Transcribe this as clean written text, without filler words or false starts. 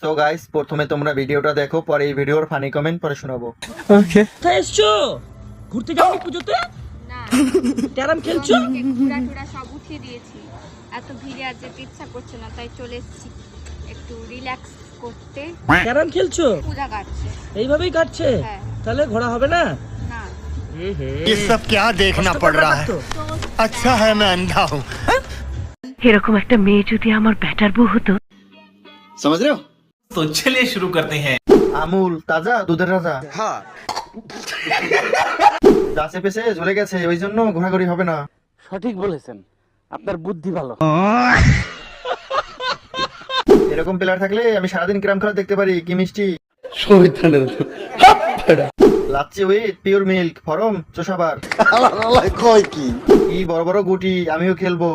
So guys, প্রথমে তোমরা ভিডিওটা দেখো, পরে এই ভিডিওর ফানি কমেন্ট পরে শোনাবো। ওকে। কোথায় এসছো? ঘুরতে যাওনি পুজোতে? না, ক্যারাম খেলছো? ঘোরা টোরা সব উঠিয়ে দিয়েছি। এত ভিড়ে আর যেতে ইচ্ছা করছে না, তাই চলে এসেছি একটু রিল্যাক্স করতে। ক্যারাম খেলছো? পূজা কাটছে। এইভাবেই কাটছে? হ্যাঁ। তাহলে ঘোরা হবে না? না, ये सब क्या देखना पड़ रहा है। अच्छा है मैं अंधा हूँ। এরকম একটা মেয়ে যদি আমার ব্যাটার বউ হতো। समझ रहे हो? तो चलिए शुरू करते हैं। আমুল তাজা দুধের রাজা। হ্যাঁ, গাছে পেছে ঝরে গেছে, ওই জন্য ঘোরাঘুরি হবে না। সঠিক বলেছেন, আপনার বুদ্ধি ভালো। এরকম প্লেয়ার থাকলে আমি সারাদিন ক্যারাম খেলা দেখতে পারি। কি মিষ্টি lassi with pure milk from চোষাবার। কি বড় বড় গুটি, আমিও খেলবো।